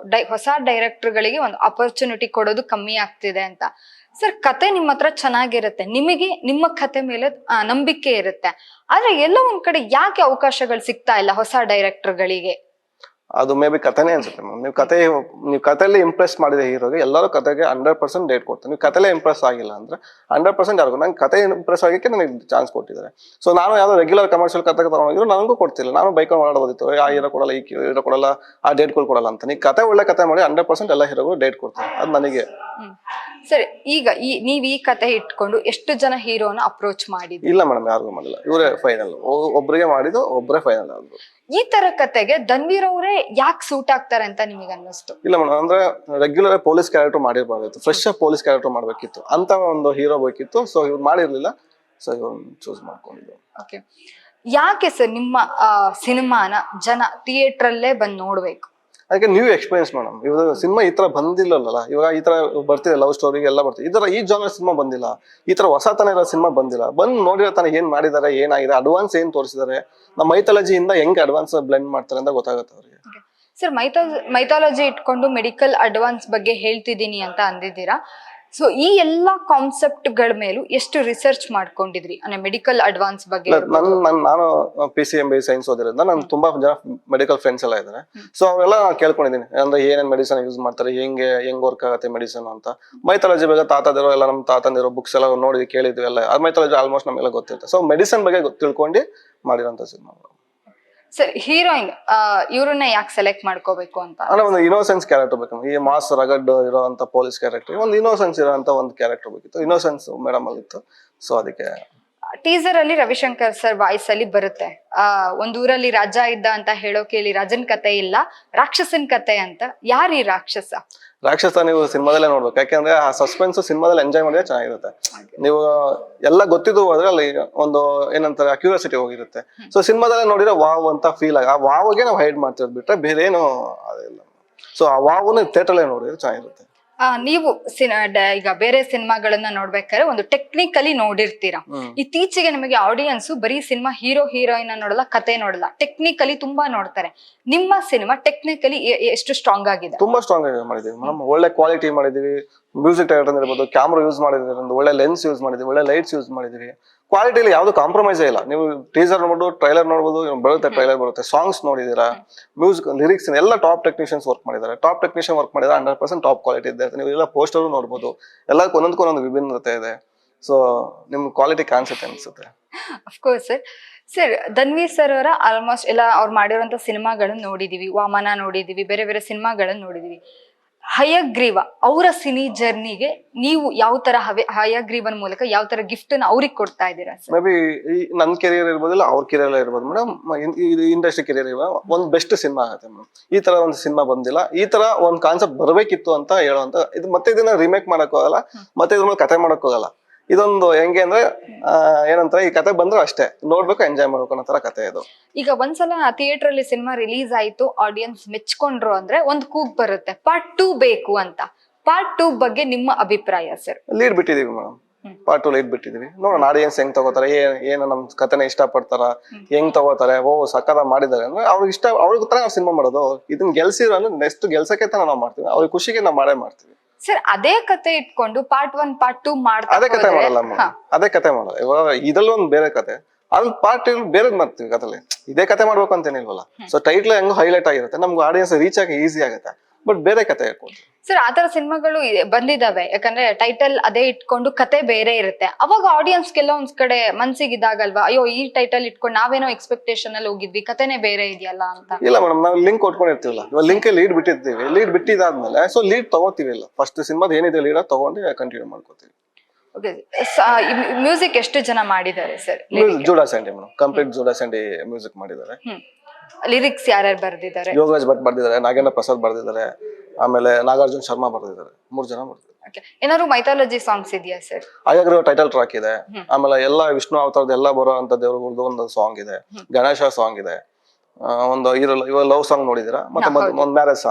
ಹೊಸ ಡೈರೆಕ್ಟರ್ ಗಳಿಗೆ ಒಂದು ಅಪರ್ಚುನಿಟಿ ಕೊಡೋದು ಕಮ್ಮಿ ಆಗ್ತಿದೆ ಅಂತ. ಸರ್, ಕತೆ ನಿಮ್ಮ ಹತ್ರ ಚೆನ್ನಾಗಿರುತ್ತೆ, ನಿಮಗೆ ನಿಮ್ಮ ಕತೆ ಮೇಲೆ ನಂಬಿಕೆ ಇರುತ್ತೆ. ಆದ್ರೆ ಎಲ್ಲೋ ಒಂದ್ ಕಡೆ ಯಾಕೆ ಅವಕಾಶಗಳು ಸಿಗ್ತಾ ಇಲ್ಲ ಹೊಸ ಡೈರೆಕ್ಟರ್ಗಳಿಗೆ? ಅದು ಮೇ ಬಿ ಕಥೆನೇ ಅನ್ಸುತ್ತೆ ಮ್ಯಾಮ್. ನೀವು ಕಥೆಯಲ್ಲಿ ಇಂಪ್ರೆಸ್ ಮಾಡಿದ ಹೀರೋಗೆ ಎಲ್ಲರೂ ಕತೆಗೆ 100% ಡೇಟ್ ಕೊಡ್ತಾರೆ. ನೀವು ಕಥೆಲೇ ಇಂಪ್ರೆಸ್ ಆಗಿಲ್ಲ ಅಂದ್ರೆ 100% ಯಾರಿಗೂ ನಂಗೆ ಕತೆ ಇಂಪ್ರೆಸ್ ಆಗಕ್ಕೆ ನನಗೆ ಚಾನ್ಸ್ ಕೊಟ್ಟಿದ್ದಾರೆ. ಸೊ ನಾನು ಯಾವ್ದೋ ರೆಗ್ಯುಲರ್ ಕಮರ್ಷಿಯಲ್ ಕತೆ ತಗೊಂಡಿದ್ರು ನನಗೂ ಕೊಡ್ತಿಲ್ಲ, ನಾನು ಬೈಕ್ ಓಡಾಡೋದಿತ್ತು, ಆ ಹೀರೋ ಕೊಡಲ್ಲ, ಈ ಹೀರೋ ಕೊಡಲ್ಲ, ಆ ಡೇಟ್ಗಳು ಕೊಡಲ್ಲ ಅಂತ. ನೀವು ಕತೆ ಒಳ್ಳೆ ಕತೆ ಮಾಡಿ 100% ಎಲ್ಲ ಹೀರೋಗಳು ಡೇಟ್ ಕೊಡ್ತಾರೆ, ಅದು ನನಗೆ. ಸರಿ, ಈಗ ನೀವ್ ಈ ಕತೆ ಇಟ್ಕೊಂಡು ಎಷ್ಟು ಜನ ಹೀರೋನ ಅಪ್ರೋಚ್ ಮಾಡಿದ್ರಿ? ಇಲ್ಲ ಮೇಡಮ್, ಯಾರಿಗೂ ಮಾಡಿಲ್ಲ, ಇವರೇ ಫೈನಲ್. ಒಬ್ರಿಗೆ ಮಾಡಿದ್ದು, ಒಬ್ಬರೇ ಫೈನಲ್ ಆದ್ರು. ಈ ತರ ಕತೆಗೆ ಧನ್ವೀರ್ ಅವರೇ ಯಾಕೆ ಸೂಟ್ ಆಗ್ತಾರೆ ಅಂತ ನಿಮಗೆ ಅನ್ನಿಸ್ತು? ಇಲ್ಲ ಮೇಡಮ್, ಅಂದ್ರೆ ರೆಗ್ಯುಲರ್ ಪೊಲೀಸ್ ಕ್ಯಾರೆಕ್ಟರ್ ಮಾಡಿರ್ಬಾರ್ದಿತ್ತು, ಫ್ರೆಶ್ ಪೊಲೀಸ್ ಕ್ಯಾರೆಕ್ಟರ್ ಮಾಡ್ಬೇಕಿತ್ತು, ಅಂತ ಒಂದು ಹೀರೋ ಬೇಕಿತ್ತು. ಸೊ ಇವ್ರು ಮಾಡಿರ್ಲಿಲ್ಲ, ಸೊ ಇವ್ರು ಚೂಸ್ ಮಾಡ್ಕೊಂಡಿದ್ದು. ಓಕೆ, ಯಾಕೆ ಸರ್ ನಿಮ್ಮ ಸಿನಿಮಾನ ಜನ ಥಿಯೇಟರ್ ಅಲ್ಲೇ ಬಂದು ನೋಡ್ಬೇಕು? ಅದಕ್ಕೆ ನ್ಯೂ ಎಕ್ಸ್ಪೀರಿಯನ್ಸ್ ಮೇಡಮ್. ಇವಾಗ ಸಿನಿಮಾ ಈ ತರ ಬಂದಿಲ್ಲಲ್ಲ, ಇವಾಗ ಈ ತರ ಬರ್ತಿದೆ, ಲವ್ ಸ್ಟೋರಿ ಎಲ್ಲ ಬರ್ತಿದೆ. ಈ ಜಾನರ್ ಸಿನಿಮಾ ಬಂದಿಲ್ಲ, ಈ ತರ ಹೊಸತನ ಇರೋ ಸಿನಿಮಾ ಬಂದಿಲ್ಲ. ಬಂದು ನೋಡಿರೋ ತಾನೆ ಏನ್ ಮಾಡಿದಾರೆ, ಏನಾಗಿದೆ, ಅಡ್ವಾನ್ಸ್ ಏನ್ ತೋರಿಸಿದಾರೆ, ನಮ್ಮ ಮೈಥಾಲಜಿಯಿಂದ ಹೆಂಗ್ ಅಡ್ವಾನ್ಸ್ ಬ್ಲೆಂಡ್ ಮಾಡ್ತಾರೆ ಅಂತ ಗೊತ್ತಾಗುತ್ತೆ ಅವ್ರಿಗೆ. ಸರ್, ಮೈಥಾಲಜಿ ಇಟ್ಕೊಂಡು ಮೆಡಿಕಲ್ ಅಡ್ವಾನ್ಸ್ ಬಗ್ಗೆ ಹೇಳ್ತಿದ್ದೀನಿ ಅಂತ ಅಂದಿದ್ದೀರಾ. ಸೊ ಈ ಎಲ್ಲಾ ಕಾನ್ಸೆಪ್ಟ್ ಗಳ ಮೇಲೂ ಎಷ್ಟು ರಿಸರ್ಚ್ ಮಾಡ್ಕೊಂಡಿದ್ರಿ ಅಂದ್ರೆ ಮೆಡಿಕಲ್ ಅಡ್ವಾನ್ಸ್ ಬಗ್ಗೆ? ನಾನು PCMB ಸೈನ್ಸ್ ಓದಿರೋದ್ರಿಂದ ನನ್ ತುಂಬಾ ಜನ ಮೆಡಿಕಲ್ ಫ್ರೆಂಡ್ಸ್ ಎಲ್ಲ ಇದ್ದಾರೆ. ಸೊ ಅವರೆಲ್ಲ ಕೇಳ್ಕೊಂಡಿದ್ದೀನಿ, ಅಂದ್ರೆ ಏನೇನ್ ಮೆಡಿಸನ್ ಯೂಸ್ ಮಾಡ್ತಾರೆ, ಹೆಂಗ್ ವರ್ಕ್ ಆಗುತ್ತೆ ಮೆಡಿಸನ್ ಅಂತ. ಮೈಥಾಲಜಿ ಬಗ್ಗೆ ತಾತದಿರೋ ಎಲ್ಲ ನಮ್ಮ ತಾತಂದಿರೋ ಬುಕ್ಸ್ ಎಲ್ಲ ನೋಡಿ ಕೇಳಿದ್ವಿ ಎಲ್ಲ. ಆ ಮೈಥಾಲಜಿ ಆಲ್ಮೋಸ್ಟ್ ನಮ್ಗೆಲ್ಲ ಗೊತ್ತಿರುತ್ತೆ. ಸೊ ಮೆಡಿಸನ್ ಬಗ್ಗೆ ತಿಳ್ಕೊಂಡು ಮಾಡಿರೋಂಥ ಸಿನಿಮಾ. ಸರ್, ಹೀರೋಯಿನ್ ಇವ್ರನ್ನ ಯಾಕೆ ಸೆಲೆಕ್ಟ್ ಮಾಡ್ಕೋಬೇಕು ಅಂತ? ಅಂದ್ರೆ ಒಂದು ಇನ್ನೋಸೆನ್ಸ್ ಕ್ಯಾರೆಕ್ಟರ್ ಬೇಕು. ಈ ಮಾಸ್ ರಗಡ್ ಇರೋಂತ ಪೊಲೀಸ್ ಕ್ಯಾರೆಕ್ಟರ್, ಒಂದು ಇನ್ನೋಸೆನ್ಸ್ ಇರೋಂತ ಒಂದು ಕ್ಯಾರೆಕ್ಟರ್ ಬೇಕಿತ್ತು. ಇನ್ನೋಸೆನ್ಸ್ ಮೇಡಮ್ ಆಗಿತ್ತು. ಸೊ ಅದಕ್ಕೆ ಟೀಸರ್ ಅಲ್ಲಿ ರವಿಶಂಕರ್ ಸರ್ ವಾಯ್ಸ್ ಅಲ್ಲಿ ಬರುತ್ತೆ, ಒಂದ್ ಊರಲ್ಲಿ ರಾಜ ಇದ್ದ ಅಂತ ಹೇಳೋಕೆ ಇಲ್ಲಿ ರಾಜನ್ ಕತೆ ಇಲ್ಲ, ರಾಕ್ಷಸನ್ ಕತೆ ಅಂತ. ಯಾರೀ ರಾಕ್ಷಸ? ನೀವು ಸಿನಿಮಾದಲ್ಲೇ ನೋಡ್ಬೇಕು, ಯಾಕೆಂದ್ರೆ ಆ ಸಸ್ಪೆನ್ಸ್ ಸಿನಿಮಾದಲ್ಲಿ ಎಂಜಾಯ್ ಮಾಡಿದ್ರೆ ಚೆನ್ನಾಗಿರುತ್ತೆ. ನೀವು ಎಲ್ಲ ಗೊತ್ತಿದ್ದು ಹೋದ್ರೆ ಅಲ್ಲಿ ಒಂದು ಏನಂತಾರೆ ಕ್ಯೂರಿಯಾಸಿಟಿ ಹೋಗಿರುತ್ತೆ. ಸೊ ಸಿನಿಮಾದಲ್ಲೇ ನೋಡಿದ್ರೆ ವಾವ್ ಅಂತ ಫೀಲ್ ಆಗ, ಆ ವಾವ್ಗೆ ನಾವು ಹೈಡ್ ಮಾಡ್ತಿರೋದು ಬಿಟ್ರೆ ಬೇರೆ ಏನು ಅದಿಲ್ಲ. ಸೊ ಅವಾಗೂ ಥಿಯೇಟರ್ಲೇ ನೋಡಿದ್ರೆ ಚೆನ್ನಾಗಿರುತ್ತೆ. ನೀವು ಈಗ ಬೇರೆ ಸಿನಿಮಾಗಳನ್ನ ನೋಡ್ಬೇಕಾದ್ರೆ ಒಂದು ಟೆಕ್ನಿಕಲಿ ನೋಡಿರ್ತೀರಾ. ಇತ್ತೀಚೆಗೆ ನಿಮಗೆ ಆಡಿಯನ್ಸ್ ಬರೀ ಸಿನಿಮಾ ಹೀರೋ ಹೀರೋಯಿನ್ ನೋಡಲ್ಲ, ಕತೆ ನೋಡಲ್ಲ, ಟೆಕ್ನಿಕಲಿ ತುಂಬಾ ನೋಡ್ತಾರೆ. ನಿಮ್ಮ ಸಿನಿಮಾ ಟೆಕ್ನಿಕಲಿ ಎಷ್ಟು ಸ್ಟ್ರಾಂಗ್ ಆಗಿದೆ? ತುಂಬಾ ಸ್ಟ್ರಾಂಗ್ ಆಗಿ ಮಾಡಿದೀವಿ ಮೇಡಮ್. ಒಳ್ಳೆ ಕ್ವಾಲಿಟಿ ಮಾಡಿದೀವಿ. ಮ್ಯೂಸಿಕ್ ಡೈರೆಕ್ಟರ್ ಇರ್ಬೋದು, ಕ್ಯಾಮ್ರಾ ಯೂಸ್ ಮಾಡಿದೀವಿ, ಒಂದು ಒಳ್ಳೆ ಲೆನ್ಸ್ ಯೂಸ್ ಮಾಡಿದೀವಿ, ಒಳ್ಳೆ ಲೈಟ್ಸ್ ಯೂಸ್ ಮಾಡಿದೀವಿ. ಕ್ವಾಲಿಟಿಲಿ ಯಾವ್ದು ಕಾಂಪ್ರಮೈಸೇ ಇಲ್ಲ. ನೀವು ಟೀಸರ್ ನೋಡ್ಬೋದು, ಟ್ರೈಲರ್ ನೋಡ್ಬೋದು, ಬರುತ್ತೆ ಟ್ರೈಲರ್ ಬರುತ್ತೆ, ಸಾಂಗ್ಸ್ ನೋಡಿದೀರಾ, ಮ್ಯೂಸಿಕ್ ಲಿರಿಕ್ಸ್ ಎಲ್ಲ ಟಾಪ್ ಟೆಕ್ನಿಷಿಯನ್ಸ್ ವರ್ಕ್ ಮಾಡಿದ್ದಾರೆ. ಟಾಪ್ ಟೆಕ್ನಿಷಿಯನ್ ವರ್ಕ್ ಮಾಡಿದ್ರೆ 100% ಟಾಪ್ ಕ್ವಾಲಿಟಿ ಇದೆ. ನೀವು ಎಲ್ಲ ಪೋಸ್ಟರ್ ನೋಡ್ಬೋದು, ಎಲ್ಲದಕ್ಕೂ ಒಂದೊಂದು ವಿಭಿನ್ನತೆ ಇದೆ. ಸೊ ನಿಮ್ ಕ್ವಾಲಿಟಿ ಕಾಣಿಸುತ್ತೆ ಅನ್ಸುತ್ತೆ. Of course sir. Sir, Dhanveer sir ಅವರ ಆಲ್ಮೋಸ್ಟ್ ಎಲ್ಲ ಅವ್ರು ಮಾಡಿರುವಂತ ಸಿನಿಮಾಗಳನ್ನ ನೋಡಿದೀವಿ, ವಾಮನ ನೋಡಿದೀವಿ, ಬೇರೆ ಬೇರೆ ಸಿನಿಮಾಗಳನ್ನ ನೋಡಿದೀವಿ. ಹಯಗ್ರೀವ ಅವರ ಸಿನಿ ಜರ್ನಿಗೆ ನೀವು ಯಾವ ತರ ಹಯಗ್ರೀವನ್ ಮೂಲಕ ಯಾವ ತರ ಗಿಫ್ಟ್ ನ ಅವ್ರಿಗೆ ಕೊಡ್ತಾ ಇದ್ದೀರಾ ಸರ್? ಮೇ ಬಿ ನನ್ ಕೆರಿಯರ್ ಇರ್ಬೋದಿಲ್ಲ, ಅವ್ರ ಕೆರಿಯರ್ ಇರ್ಬೋದು ಮೇಡಮ್. ಇಂಡಸ್ಟ್ರಿ ಕೆರಿಯರ್ ಒಂದ್ ಬೆಸ್ಟ್ ಸಿನಿಮಾ ಆಗುತ್ತೆ ಮೇಡಮ್. ಈ ತರ ಒಂದು ಸಿನಿಮಾ ಬಂದಿಲ್ಲ, ಈ ತರ ಒಂದ್ ಕಾನ್ಸೆಪ್ಟ್ ಬರ್ಬೇಕಿತ್ತು ಅಂತ ಹೇಳುವಂತ ಇದು. ಮತ್ತೆ ಇದನ್ನ ರಿಮೇಕ್ ಮಾಡಕ್ ಹೋಗಲ್ಲ, ಮತ್ತೆ ಇದ್ರ ಮೇಲೆ ಕತೆ ಮಾಡಕ್ ಹೋಗಲ್ಲ. ಇದೊಂದು ಹೆಂಗೆ ಅಂದ್ರೆ ಏನಂತಾರೆ, ಈ ಕತೆ ಬಂದ್ರೆ ಅಷ್ಟೇ ನೋಡ್ಬೇಕು, ಎಂಜಾಯ್ ಮಾಡ್ಬೇಕು ಅನ್ನೋ ತರ ಕತೆ ಇದು. ಈಗ ಒಂದ್ಸಲ ಥಿಯೇಟರ್ ಅಲ್ಲಿ ಸಿನಿಮಾ ರಿಲೀಸ್ ಆಯ್ತು, ಆಡಿಯನ್ಸ್ ಮೆಚ್ಕೊಂಡ್ರು ಅಂದ್ರೆ ಒಂದ್ ಕೂಗ್ ಬರುತ್ತೆ, ಪಾರ್ಟ್ 2 ಬೇಕು ಅಂತ. ಪಾರ್ಟ್ 2 ಬಗ್ಗೆ ನಿಮ್ಮ ಅಭಿಪ್ರಾಯ ಸರ್? ಲೀಡ್ ಬಿಟ್ಟಿದೀವಿ ಮೇಡಮ್, ಪಾರ್ಟ್ 2 ಲೀಡ್ ಬಿಟ್ಟಿದೀವಿ. ನೋಡೋಣ ಆಡಿಯನ್ಸ್ ಹೆಂಗ್ ತಗೋತಾರೆ, ಏನು ನಮ್ ಕತೆನ ಇಷ್ಟ ಪಡ್ತಾರ, ಹೆಂಗ್ ತಗೋತಾರೆ. ಸಕ್ಕದ ಮಾಡಿದಾರೆ ಅಂದ್ರೆ ಅವ್ರಿಗೆ ಇಷ್ಟ, ಅವ್ರಿಗೆ ತರ ನಾವು ಸಿನಿಮಾ ಮಾಡೋದು. ಇದನ್ನ ಗೆಲ್ಸಿರೋ ಅಂದ್ರೆ ನೆಕ್ಸ್ಟ್ ಗೆಲ್ಸಕ್ಕೆ ತರ ನಾವು ಮಾಡ್ತೀವಿ, ಅವ್ರಿಗೆ ಖುಷಿಗೆ ನಾವು ಮಾಡ್ತೀವಿ. ಸರ್, ಅದೇ ಕತೆ ಇಟ್ಕೊಂಡು ಪಾರ್ಟ್ 1 ಪಾರ್ಟ್ 2 ಮಾಡ್ತಾ ಅದೇ ಕತೆ ಮಾಡಲ್ಲ, ಅದೇ ಕತೆ ಮಾಡಲ್ಲ. ಇವಾಗ ಇದ್ರಲ್ಲಿ ಒಂದ್ ಬೇರೆ ಕತೆ, ಅಲ್ಲಿ ಪಾರ್ಟ್ ಬೇರೆದ್ ಮಾಡ್ತೀವಿ ಕತೆಲಿ. ಇದೇ ಕತೆ ಮಾಡ್ಬೇಕು ಅಂತ ಏನಿಲ್ವಲ್ಲ. ಸೊ ಟೈಟ್ಲ್ ಹೆಂಗೋ ಹೈಲೈಟ್ ಆಗಿರುತ್ತೆ, ನಮ್ಗೆ ಆಡಿಯನ್ಸ್ ರೀಚ್ ಆಗಿ ಈಸಿ ಆಗುತ್ತೆ. ಬಟ್ ಬೇರೆ ಕತೆ ಹೇಳ್ಕೊಡ್ತೀವಿ ಸರ್. ಆತರ ಸಿನಿಮಾಗಳು ಬಂದಿದಾವೆ, ಯಾಕಂದ್ರೆ ಟೈಟಲ್ ಅದೇ ಇಟ್ಕೊಂಡು ಕತೆ ಬೇರೆ ಇರುತ್ತೆ. ಅವಾಗ ಆಡಿಯನ್ಸ್ಗೆಲ್ಲ ಒಂದ್ ಕಡೆ ಮನ್ಸಿಗೆ ಇದಾಗಲ್ವಾ, ಅಯ್ಯೋ ಈ ಟೈಟಲ್ ಇಟ್ಕೊಂಡು ನಾವೇನೋ ಎಕ್ಸ್ಪೆಕ್ಟೇಷನ್ ಅಲ್ಲಿ ಹೋಗಿದ್ವಿ, ಕತೆನೇ ಬೇರೆ ಇದೆಯಲ್ಲ ಅಂತ? ಇಲ್ಲ ಮೇಡಮ್, ನಾವು ಲಿಂಕ್ ಕೊಟ್ಕೊಂಡಿರ್ತೀವಲ್ಲ, ಇವಾಗ ಲಿಂಕ್ ಲೀಡ್ ಬಿಟ್ಟಿರ್ತೀವಿ. ಲೀಡ್ ಬಿಟ್ಟಿದಾದ್ಮೇಲೆ ಸೊ ಲೀಡ್ ತಗೋತೀವಿ. ಇಲ್ಲ, ಫಸ್ಟ್ ಸಿನಿಮಾದ ಏನಿದೆ ಲೀಡ್ ತಗೊಂಡು ಕಂಟಿನ್ಯೂ ಮಾಡ್ಕೋತೀವಿ. ಮ್ಯೂಸಿಕ್ ಎಷ್ಟು ಜನ ಮಾಡಿದ್ದಾರೆ sir? Judah Sandhy madam, complete Judah Sandhy music ಮಾಡಿದ್ದಾರೆ. ಲಿರಿಕ್ಸ್ ಯಾರ್ಯಾರು ಬರ್ದಿದ್ದಾರೆ? ಯೋಗರಾಜ್ ಭಟ್ ಬರ್ದಿದ್ದಾರೆ, ನಾಗೇಂದ್ರ ಪ್ರಸಾದ್ ಬರ್ದಿದ್ದಾರೆ, ಆಮೇಲೆ ನಾಗಾರ್ಜುನ್ ಶರ್ಮಾ ಬರ್ದಿದ್ದಾರೆ. 3 ಜನ ಬರ್ದಿದ್ದಾರೆ. ಏನಾದ್ರು ಮೈಥಾಲಜಿ ಸಾಂಗ್ಸ್ ಇದೆಯಾ ಸರ್? ಹಯಗ್ರೀವ ಟೈಟಲ್ ಟ್ರ್ಯಾಕ್ ಇದೆ. ಆಮೇಲೆ ಎಲ್ಲ ವಿಷ್ಣು ಅವತಾರದ ಎಲ್ಲ ಬರೋ ಅಂತ ದೇವರುಗಳದ್ದು ಒಂದು ಸಾಂಗ್ ಇದೆ. ಗಣೇಶ ಸಾಂಗ್ ಇದೆ. ಒಂದು ಇವಾಗ ಲವ್ ಸಾಂಗ್ ನೋಡಿದೀರಾ? ಮತ್ತೆ ಒಂದು ಮ್ಯಾರೇಜ್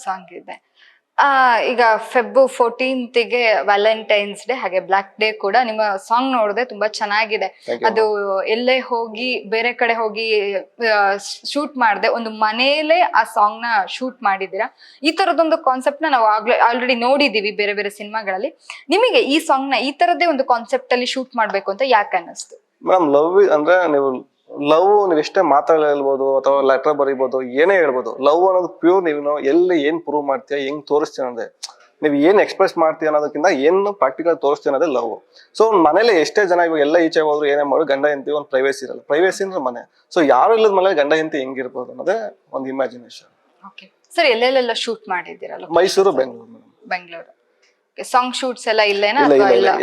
ಸಾಂಗ್ ಇದೆ. ಈಗ ಫೆಬ್ 14th ವ್ಯಾಲೆಂಟೈನ್ಸ್ ಡೇ ಹಾಗೆ ಬ್ಲಾಕ್ ಡೇ ಕೂಡ ನಿಮ್ಮ ಸಾಂಗ್ ನೋಡಿದೆ, ತುಂಬಾ ಚೆನ್ನಾಗಿದೆ. ಅದು ಎಲ್ಲೇ ಹೋಗಿ ಬೇರೆ ಕಡೆ ಹೋಗಿ ಶೂಟ್ ಮಾಡದೆ ಒಂದು ಮನೆಯಲ್ಲೇ ಆ ಸಾಂಗ್ ನ ಶೂಟ್ ಮಾಡಿದೀರಾ. ಈ ತರದೊಂದು ಕಾನ್ಸೆಪ್ಟ್ ನ ನಾವು ಆಲ್ರೆಡಿ ನೋಡಿದೀವಿ ಬೇರೆ ಬೇರೆ ಸಿನಿಮಾಗಳಲ್ಲಿ. ನಿಮಗೆ ಈ ಸಾಂಗ್ ನ ಈ ತರದೇ ಒಂದು ಕಾನ್ಸೆಪ್ಟ್ ಅಲ್ಲಿ ಶೂಟ್ ಮಾಡ್ಬೇಕು ಅಂತ ಯಾಕೆ ಅನ್ನಿಸ್ತು? ಮೇಡಮ್, ಲವ್ ಅಂದ್ರೆ ನೀವು ಎಷ್ಟೇ ಮಾತಾಡ್ಬೋದು ಅಥವಾ ಲೆಟರ್ ಬರೀಬಹುದು, ಏನೇ ಹೇಳ್ಬೋದು. ಲವ್ ಅನ್ನೋದು ಪ್ಯೂರ್ ನೀವು ಎಲ್ಲಿ ಏನ್ ಪ್ರೂವ್ ಮಾಡ್ತೀಯ, ಹೆಂಗ್ ತೋರಿಸ್ತೀಯ ಅನ್ನೋದೇ. ನೀವು ಏನ್ ಎಕ್ಸ್ಪ್ರೆಸ್ ಮಾಡ್ತೀಯ ಅನ್ನೋದಕ್ಕಿಂತ ಏನು ಪ್ರಾಕ್ಟಿಕಲ್ ತೋರಿಸ್ತೀಯ ಅನ್ನೋದೇ ಲವ್. ಸೊ ಒಂದ್ ಮನೇಲಿ ಎಷ್ಟೇ ಜನ ಇವಾಗ ಎಲ್ಲ ಈಚೆ ಹೋದ್ರು ಏನೇ ಮಾಡೋದು, ಗಂಡ ಹೆಂಡತಿ ಒಂದು ಪ್ರೈವೇಸಿ ಇರಲ್ಲ. ಪ್ರೈವೇಸಿ ಅಂದ್ರೆ ಮನೆ. ಸೊ ಯಾರು ಇಲ್ಲದ ಮನೇಲಿ ಗಂಡ ಹೆಂಡತಿ ಹೆಂಗಿರ್ಬೋದು ಅನ್ನೋದೇ ಒಂದು ಇಮ್ಯಾಜಿನೇಷನ್. ಸರ್, ಎಲ್ಲೆಲ್ಲ ಶೂಟ್ ಮಾಡಿದ್ದೀರಲ್ಲ? ಮೈಸೂರು, ಬೆಂಗಳೂರು. ಸಾಂಗ್ ಶೂಟ್ಸ್ ಎಲ್ಲ ಇಲ್ಲೇನಾ?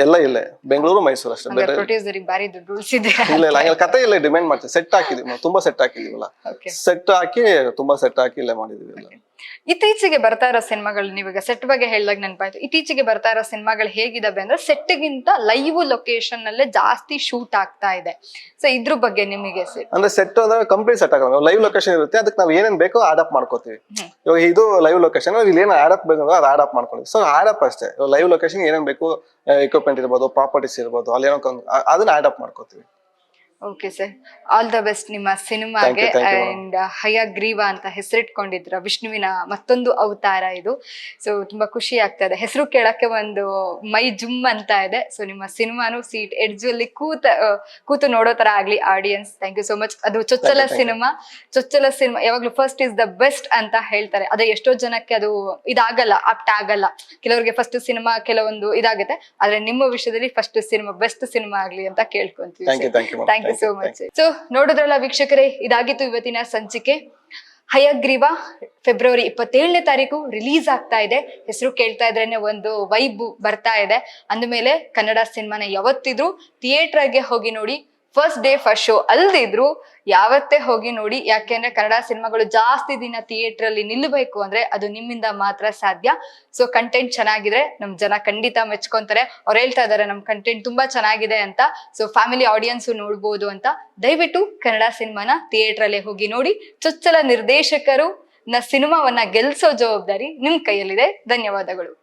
ಎಲ್ಲ ಇಲ್ಲೇ, ಬೆಂಗಳೂರು, ಮೈಸೂರು ಅಷ್ಟೇ. ಪ್ರೊಡ್ಯೂಸರಿಗೆ ಬಾರಿ ದುಡ್ಡು ಉಳಿಸಿದ್ದೀರಾ? ಇಲ್ಲ, ಕತೆ ಇಲ್ಲ ಡಿಮ್ಯಾಂಡ್ ಮಾಡ್ತೀವಿ. ಸೆಟ್ ಹಾಕಿದೀವಿ, ತುಂಬಾ ಸೆಟ್ ಹಾಕಿದೀವಲ್ಲ, ತುಂಬಾ ಸೆಟ್ ಹಾಕಿ ಇಲ್ಲೇ ಮಾಡಿದೀವಿ. ಇತ್ತೀಚೆಗೆ ಬರ್ತಾ ಇರೋ ಸಿನಿಮಾಗಳು, ನೀವೀಗ ಸೆಟ್ ಬಗ್ಗೆ ಹೇಳಿದಾಗ ನೆನಪಾಯ್ತು. ಇತ್ತೀಚೆಗೆ ಬರ್ತಾ ಇರೋ ಸಿನಿಮಾಗಳು ಹೇಗಿದಾವೆ ಅಂದ್ರೆ ಸೆಟ್ಗಿಂತ ಲೈವ್ ಲೊಕೇಶನ್ ನಲ್ಲೇ ಜಾಸ್ತಿ ಶೂಟ್ ಆಗ್ತಾ ಇದೆ. ಸೊ ಇದ್ರ ಬಗ್ಗೆ ನಿಮಗೆ ಅಂದ್ರೆ ಸೆಟ್ ಅಂದ್ರೆ ಕಂಪ್ಲೀಟ್ ಸೆಟ್ ಆಗಲ್ಲ. ಲೈವ್ ಲೊಕೇಶನ್ ಇರುತ್ತೆ, ಅದಕ್ಕೆ ನಾವ್ ಏನೇನ್ ಬೇಕೋ ಆಡಪ್ ಮಾಡ್ಕೋತೀವಿ. ಇವಾಗ ಇದು ಲೈವ್ ಲೊಕೇಶನ್, ಇಲ್ಲಿ ಏನ್ ಆಡಪ್ ಬೇಕಂದ್ರೆ ಅದು ಆಡಪ್ ಮಾಡ್ಕೊಳ್ಳಿ. ಸೊ ಆಡಪ್ ಅಷ್ಟೇ. ಲೈವ್ ಲೊಕೇಶನ್ ಏನೇನ್ ಬೇಕು, ಎಕ್ವಿಪ್ಮೆಂಟ್ ಇರ್ಬೋದು, ಪ್ರಾಪರ್ಟೀಸ್ ಇರ್ಬೋದು, ಅಲ್ಲಿ ಏನೋ ಅದನ್ನ ಆಡಪ್ ಮಾಡ್ಕೋತೀವಿ. Okay sir, all the best ನಿಮ್ಮ ಸಿನಿಮಾಗೆ. ಅಂಡ್ ಹಯಗ್ರೀವ ಅಂತ ಹೆಸರಿಟ್ಕೊಂಡಿದ್ರ, ವಿಷ್ಣುವಿನ ಮತ್ತೊಂದು ಅವತಾರ ಇದು. ಸೊ ತುಂಬಾ ಖುಷಿ ಆಗ್ತಾ ಇದೆ, ಹೆಸರು ಕೇಳಕ್ಕೆ ಒಂದು ಮೈ ಜುಮ್ ಅಂತ ಇದೆ. ಸೊ ನಿಮ್ಮ ಸಿನಿಮಾನು ಸೀಟ್ ಎಡ್ಜ್ ಅಲ್ಲಿ ಕೂತು ನೋಡೋ ತರ ಆಗ್ಲಿ audience. Thank you so much. ಅದು ಚೊಚ್ಚಲ ಸಿನಿಮಾ ಯಾವಾಗ್ಲೂ ಫಸ್ಟ್ ಇಸ್ ದ ಬೆಸ್ಟ್ ಅಂತ ಹೇಳ್ತಾರೆ. ಅದೇ ಎಷ್ಟೋ ಜನಕ್ಕೆ ಅದು ಇದಾಗಲ್ಲ, ಆಪ್ಟ್ ಆಗಲ್ಲ. ಕೆಲವರಿಗೆ ಫಸ್ಟ್ ಸಿನಿಮಾ ಕೆಲವೊಂದು ಇದಾಗುತ್ತೆ, ಆದ್ರೆ ನಿಮ್ಮ ವಿಷಯದಲ್ಲಿ ಫಸ್ಟ್ ಸಿನಿಮಾ ಬೆಸ್ಟ್ ಸಿನಿಮಾ ಆಗ್ಲಿ ಅಂತ ಕೇಳ್ಕೊಂತೀವಿ. Thank you so much. So ನೋಡಿದ್ರಲ್ಲ ವೀಕ್ಷಕರೇ, ಇದಾಗಿತ್ತು ಇವತ್ತಿನ ಸಂಚಿಕೆ. ಹಯಗ್ರೀವ ಫೆಬ್ರವರಿ 27ನೇ ತಾರೀಕು ರಿಲೀಸ್ ಆಗ್ತಾ ಇದೆ. ಹೆಸರು ಕೇಳ್ತಾ ಇದ್ರೇನೆ ಒಂದು ವೈಬ್ ಬರ್ತಾ ಇದೆ. ಅಂದಮೇಲೆ ಕನ್ನಡ ಸಿನಿಮಾನ ಯಾವತ್ತಿದ್ರು ಥಿಯೇಟರ್ಗೆ ಹೋಗಿ ನೋಡಿ. ಫಸ್ಟ್ ಡೇ ಫಸ್ಟ್ ಶೋ ಅಲ್ದಿದ್ರು ಯಾವತ್ತೇ ಹೋಗಿ ನೋಡಿ. ಯಾಕೆಂದ್ರೆ ಕನ್ನಡ ಸಿನಿಮಾಗಳು ಜಾಸ್ತಿ ದಿನ ಥಿಯೇಟರ್ ಅಲ್ಲಿ ನಿಲ್ಲಬೇಕು ಅಂದ್ರೆ ಅದು ನಿಮ್ಮಿಂದ ಮಾತ್ರ ಸಾಧ್ಯ. ಸೊ ಕಂಟೆಂಟ್ ಚೆನ್ನಾಗಿದ್ರೆ ನಮ್ ಜನ ಖಂಡಿತ ಮೆಚ್ಕೊಂತಾರೆ. ಅವ್ರು ಹೇಳ್ತಾ ಇದಾರೆ ನಮ್ ಕಂಟೆಂಟ್ ತುಂಬಾ ಚೆನ್ನಾಗಿದೆ ಅಂತ. ಸೊ ಫ್ಯಾಮಿಲಿ ಆಡಿಯನ್ಸ್ ನೋಡ್ಬೋದು ಅಂತ. ದಯವಿಟ್ಟು ಕನ್ನಡ ಸಿನಿಮಾನ ಥಿಯೇಟರ್ ಅಲ್ಲೇ ಹೋಗಿ ನೋಡಿ. ಚೊಚ್ಚಲ ನಿರ್ದೇಶಕರು ಸಿನಿಮಾವನ್ನ ಗೆಲ್ಸೋ ಜವಾಬ್ದಾರಿ ನಿಮ್ ಕೈಯಲ್ಲಿದೆ. ಧನ್ಯವಾದಗಳು.